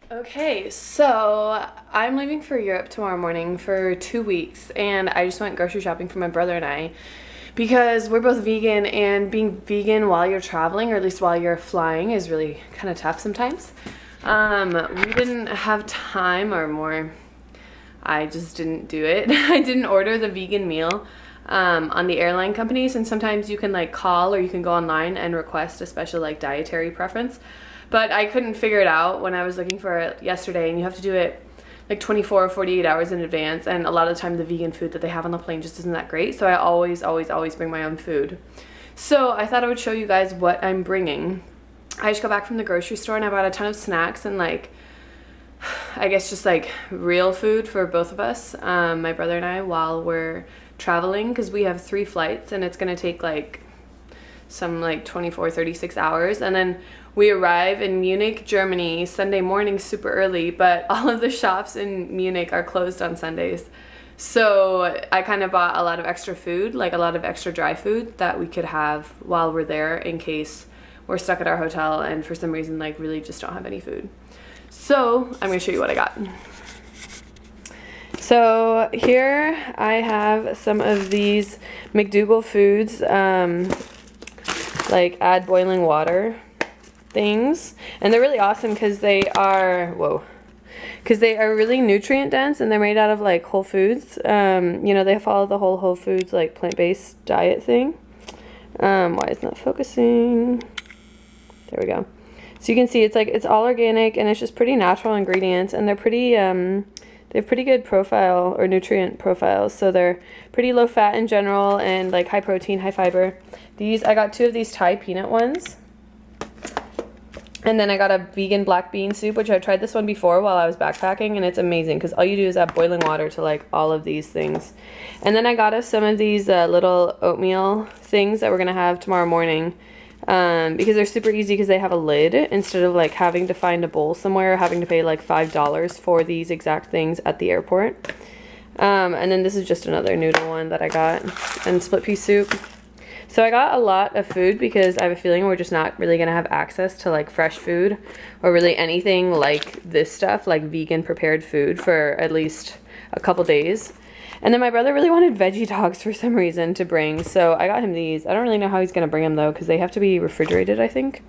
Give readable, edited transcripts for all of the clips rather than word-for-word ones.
Okay, so I'm leaving for Europe tomorrow morning for 2 weeks, and I just went grocery shopping for my brother and I because we're both vegan, and being vegan while you're traveling, or at least while you're flying, is really kind of tough sometimes. We didn't have time, or more, I just didn't do it. I didn't order the vegan meal on the airline companies, and sometimes you can like call or you can go online and request a special like dietary preference. But I couldn't figure it out when I was looking for it yesterday, and you have to do it like 24 or 48 hours in advance, and a lot of the time the vegan food that they have on the plane just isn't that great, so I always bring my own food. So I thought I would show you guys what I'm bringing. I just got back from the grocery store and I bought a ton of snacks and like, I guess just like real food for both of us, my brother and I, while we're traveling, because we have 3 flights and it's gonna take like some like 24, 36 hours, and then we arrive in Munich, Germany, Sunday morning super early, but all of the shops in Munich are closed on Sundays. So I kind of bought a lot of extra food, like a lot of extra dry food that we could have while we're there in case we're stuck at our hotel and for some reason like really just don't have any food. So I'm gonna show you what I got. So here I have some of these McDougall Foods, like add boiling water things, and they're really awesome because they are really nutrient dense, and they're made out of like whole foods. You know, they follow the whole foods like plant-based diet thing. Why is it not focusing? There we go. So you can see it's all organic, and it's just pretty natural ingredients, and they're pretty they have pretty good profile or nutrient profiles. So they're pretty low fat in general, and like high protein, high fiber. I got 2 of these Thai peanut ones. And then I got a vegan black bean soup, which I've tried this one before while I was backpacking, and it's amazing because all you do is add boiling water to like all of these things. And then I got us some of these little oatmeal things that we're gonna have tomorrow morning, because they're super easy because they have a lid instead of like having to find a bowl somewhere or having to pay like $5 for these exact things at the airport. And then this is just another noodle one that I got, and split pea soup. So I got a lot of food because I have a feeling we're just not really going to have access to like fresh food or really anything like this stuff, like vegan prepared food, for at least a couple days. And then my brother really wanted veggie dogs for some reason to bring, so I got him these. I don't really know how he's going to bring them though, because they have to be refrigerated, I think,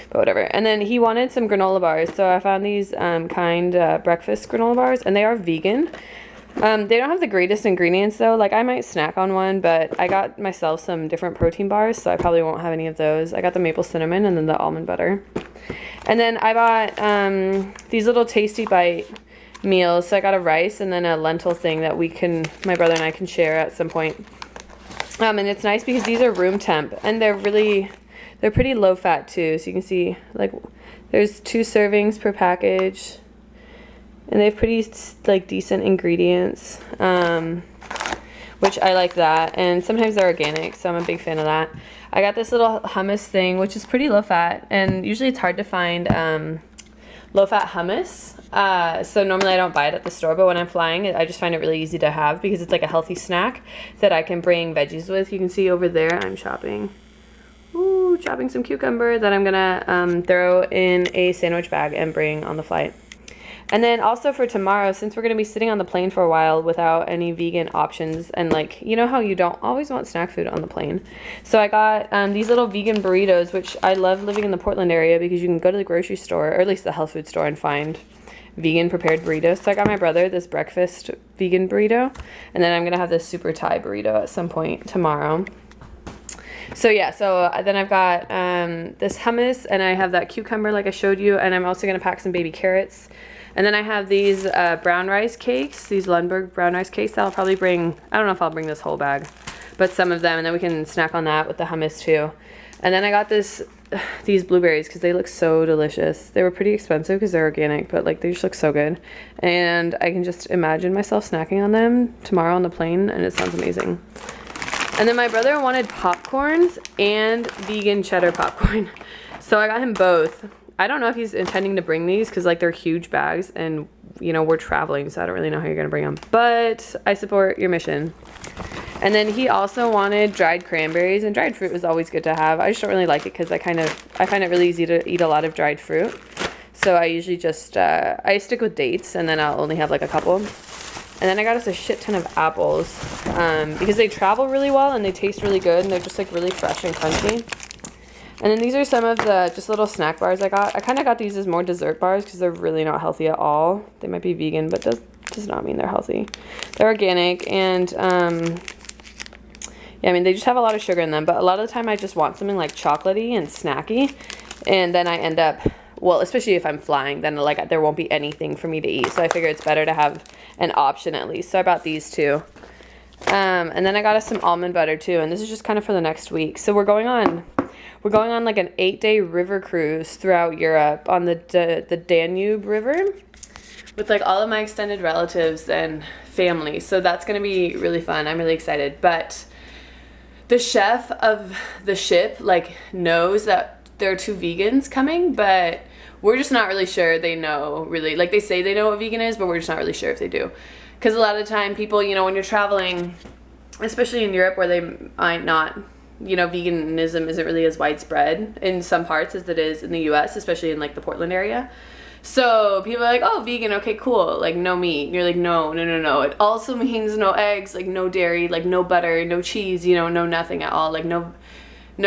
but whatever. And then he wanted some granola bars, so I found these breakfast granola bars, and they are vegan. They don't have the greatest ingredients though. Like I might snack on one, but I got myself some different protein bars, so I probably won't have any of those. I got the maple cinnamon and then the almond butter. And then I bought these little Tasty Bite meals. So I got a rice and then a lentil thing that my brother and I can share at some point. And it's nice because these are room temp, and they're pretty low fat too. So you can see like there's 2 servings per package. And they have pretty like decent ingredients, which I like that. And sometimes they're organic, so I'm a big fan of that. I got this little hummus thing, which is pretty low fat, and usually it's hard to find low fat hummus. So normally I don't buy it at the store, but when I'm flying, I just find it really easy to have because it's like a healthy snack that I can bring veggies with. You can see over there I'm chopping some cucumber that I'm gonna throw in a sandwich bag and bring on the flight. And then also for tomorrow, since we're going to be sitting on the plane for a while without any vegan options, and like, you know how you don't always want snack food on the plane. So I got these little vegan burritos, which I love living in the Portland area because you can go to the grocery store, or at least the health food store, and find vegan prepared burritos. So I got my brother this breakfast vegan burrito, and then I'm going to have this super Thai burrito at some point tomorrow. So yeah, so then I've got this hummus, and I have that cucumber like I showed you, and I'm also going to pack some baby carrots. And then I have these brown rice cakes, these Lundberg brown rice cakes that I'll probably bring. I don't know if I'll bring this whole bag, but some of them, and then we can snack on that with the hummus too. And then I got these blueberries because they look so delicious. They were pretty expensive because they're organic, but like they just look so good. And I can just imagine myself snacking on them tomorrow on the plane, and it sounds amazing. And then my brother wanted popcorns and vegan cheddar popcorn, so I got him both. I don't know if he's intending to bring these because like they're huge bags, and you know we're traveling, so I don't really know how you're gonna bring them, but I support your mission. And then he also wanted dried cranberries, and dried fruit was always good to have. I just don't really like it because I find it really easy to eat a lot of dried fruit. So I usually just, I stick with dates, and then I'll only have like a couple. And then I got us a shit ton of apples because they travel really well and they taste really good, and they're just like really fresh and crunchy. And then these are some of the just little snack bars I got. I kind of got these as more dessert bars because they're really not healthy at all. They might be vegan, but does not mean they're healthy. They're organic, and yeah, I mean, they just have a lot of sugar in them, but a lot of the time I just want something like chocolatey and snacky, and then I end up, well, especially if I'm flying, then like there won't be anything for me to eat. So I figure it's better to have an option at least. So I bought these two. And then I got us some almond butter too, and this is just kind of for the next week. So we're going on like an 8-day river cruise throughout Europe on the Danube River with like all of my extended relatives and family. So that's going to be really fun. I'm really excited. But the chef of the ship like knows that there are 2 vegans coming, but we're just not really sure they know really. Like they say they know what vegan is, but we're just not really sure if they do. Because a lot of the time people, you know, when you're traveling, especially in Europe where they might not, you know, veganism isn't really as widespread in some parts as it is in the US, especially in like the Portland area. So people are like, oh, vegan, okay, cool, like no meat. And you're like, no. It also means no eggs, like no dairy, like no butter, no cheese, you know, no nothing at all. Like no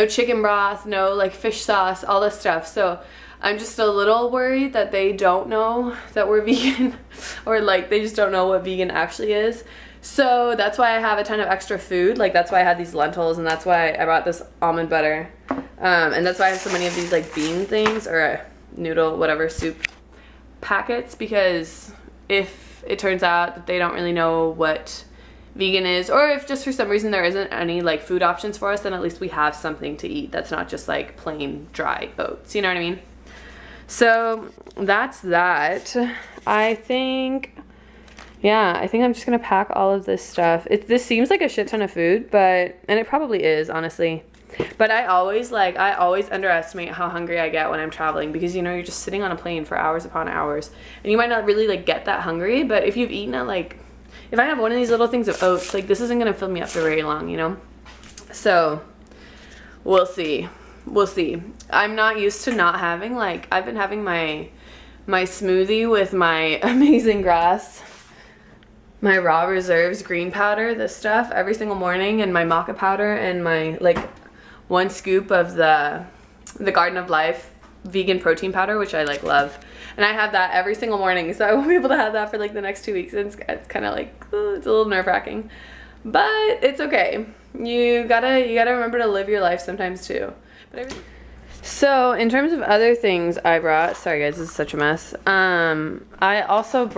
chicken broth, no like fish sauce, all this stuff. So I'm just a little worried that they don't know that we're vegan or like they just don't know what vegan actually is. So that's why I have a ton of extra food. Like that's why I had these lentils, and that's why I bought this almond butter. And that's why I have so many of these like bean things or noodle, whatever, soup packets, because if it turns out that they don't really know what vegan is, or if just for some reason there isn't any like food options for us, then at least we have something to eat that's not just like plain dry oats, you know what I mean? So that's that. I think I'm just gonna pack all of this stuff. This seems like a shit ton of food, and it probably is, honestly. But I always underestimate how hungry I get when I'm traveling, because you know, you're just sitting on a plane for hours upon hours and you might not really like get that hungry, but if you've eaten it, like if I have one of these little things of oats, like this isn't gonna fill me up for very long, you know? So we'll see. I'm not used to not having, like, I've been having my smoothie with my Amazing Grass, my Raw Reserves green powder, this stuff, every single morning, and my maca powder, and my like 1 scoop of the Garden of Life vegan protein powder, which I like love, and I have that every single morning. So I won't be able to have that for like the next 2 weeks. It's kind of like it's a little nerve-wracking, but it's okay. You gotta remember to live your life sometimes too. So in terms of other things I brought, sorry guys, this is such a mess. I also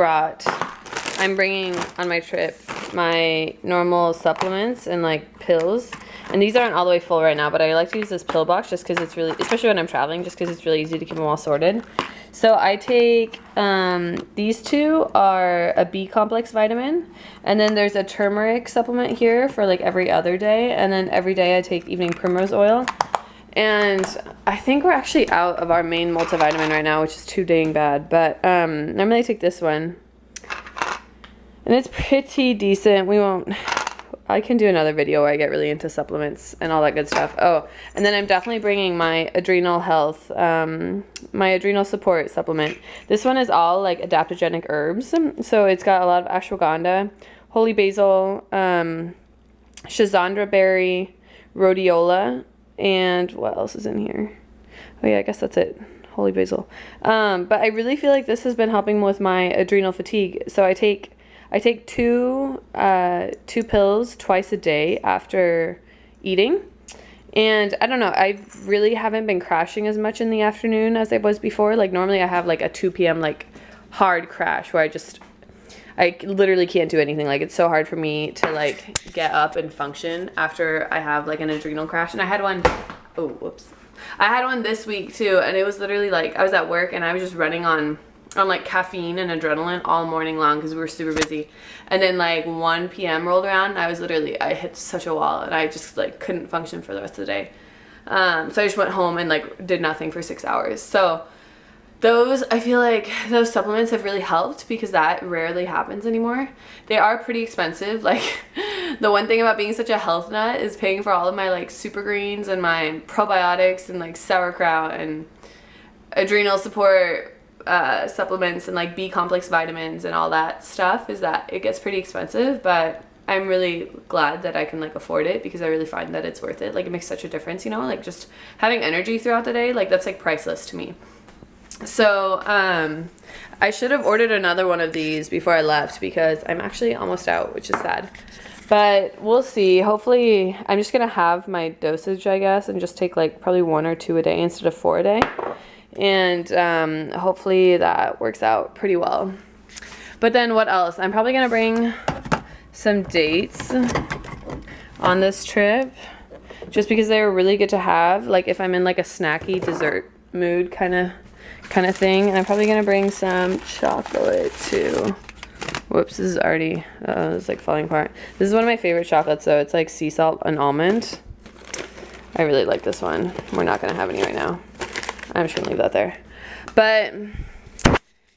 I'm bringing on my trip my normal supplements and like pills, and these aren't all the way full right now, but I like to use this pill box just because it's really, especially when I'm traveling, just because it's really easy to keep them all sorted. So I take, these 2 are a B complex vitamin, and then there's a turmeric supplement here for like every other day, and then every day I take evening primrose oil. And I think we're actually out of our main multivitamin right now, which is too dang bad, but normally I take this one. And it's pretty decent. I can do another video where I get really into supplements and all that good stuff. Oh, and then I'm definitely bringing my adrenal health, my adrenal support supplement. This one is all like adaptogenic herbs. So it's got a lot of ashwagandha, holy basil, schizandra berry, rhodiola, and what else is in here? Oh yeah, I guess that's it. Holy basil. But I really feel like this has been helping with my adrenal fatigue. So I take 2 pills twice a day after eating, and I don't know, I really haven't been crashing as much in the afternoon as I was before. Like normally I have like a 2 p.m. like hard crash where I literally can't do anything. Like it's so hard for me to like get up and function after I have like an adrenal crash. And I had one, oh whoops, I had one this week too, and it was literally like I was at work and I was just running on like caffeine and adrenaline all morning long because we were super busy. And then like 1 p.m. rolled around and I hit such a wall and I just like couldn't function for the rest of the day. So I just went home and like did nothing for 6 hours. So I feel like those supplements have really helped because that rarely happens anymore. They are pretty expensive. Like the one thing about being such a health nut is paying for all of my like super greens and my probiotics and like sauerkraut and adrenal support supplements and like B complex vitamins and all that stuff is that it gets pretty expensive, but I'm really glad that I can like afford it because I really find that it's worth it. Like it makes such a difference, you know, like just having energy throughout the day, like that's like priceless to me. So I should have ordered another one of these before I left because I'm actually almost out, which is sad. But we'll see. Hopefully, I'm just going to have my dosage, I guess, and just take like probably 1 or 2 a day instead of 4 a day. And hopefully that works out pretty well. But then what else? I'm probably going to bring some dates on this trip just because they were really good to have. Like if I'm in like a snacky dessert mood kind of thing. And I'm probably going to bring some chocolate too. Whoops, this is already, it's like falling apart. This is one of my favorite chocolates though. It's like sea salt and almond. I really like this one. We're not going to have any right now. I'm just going to leave that there. But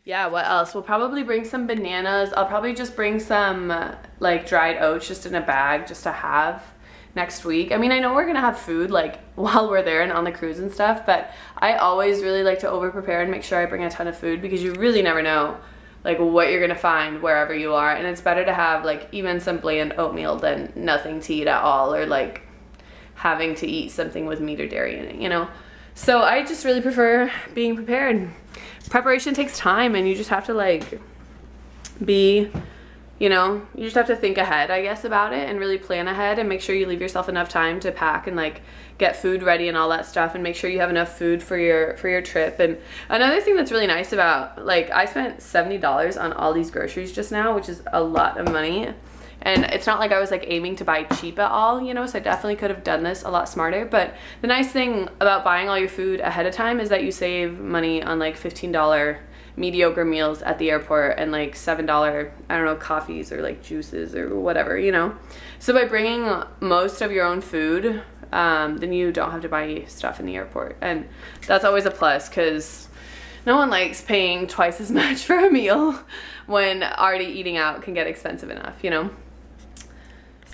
yeah, what else? We'll probably bring some bananas. I'll probably just bring some like dried oats just in a bag just to have next week. I mean, I know we're gonna have food like while we're there and on the cruise and stuff, but I always really like to over prepare and make sure I bring a ton of food because you really never know like what you're gonna find wherever you are, and it's better to have like even some bland oatmeal than nothing to eat at all, or like having to eat something with meat or dairy in it, you know. So I just really prefer being prepared. Preparation takes time and you just have to like be, you know, you just have to think ahead, I guess, about it and really plan ahead and make sure you leave yourself enough time to pack and like get food ready and all that stuff, and make sure you have enough food for your trip. And another thing that's really nice about, like, I spent $70 on all these groceries just now, which is a lot of money. And it's not like I was like aiming to buy cheap at all, you know, so I definitely could have done this a lot smarter. But the nice thing about buying all your food ahead of time is that you save money on like $15 mediocre meals at the airport and like $7, I don't know, coffees or like juices or whatever, you know. So by bringing most of your own food, then you don't have to buy stuff in the airport. And that's always a plus because no one likes paying twice as much for a meal when already eating out can get expensive enough, you know.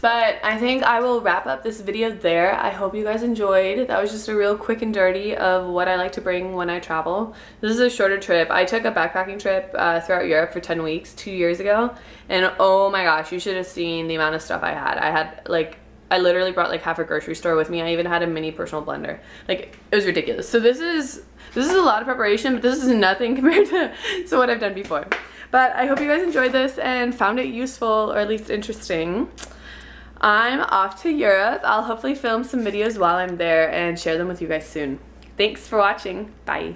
But I think I will wrap up this video there. I hope you guys enjoyed. That was just a real quick and dirty of what I like to bring when I travel. This is a shorter trip. I took a backpacking trip throughout Europe for 10 weeks 2 years ago. And oh my gosh, you should have seen the amount of stuff I had. I literally brought like half a grocery store with me. I even had a mini personal blender. Like, it was ridiculous. So this is a lot of preparation, but this is nothing compared to what I've done before. But I hope you guys enjoyed this and found it useful, or at least interesting. I'm off to Europe. I'll hopefully film some videos while I'm there and share them with you guys soon. Thanks for watching. Bye.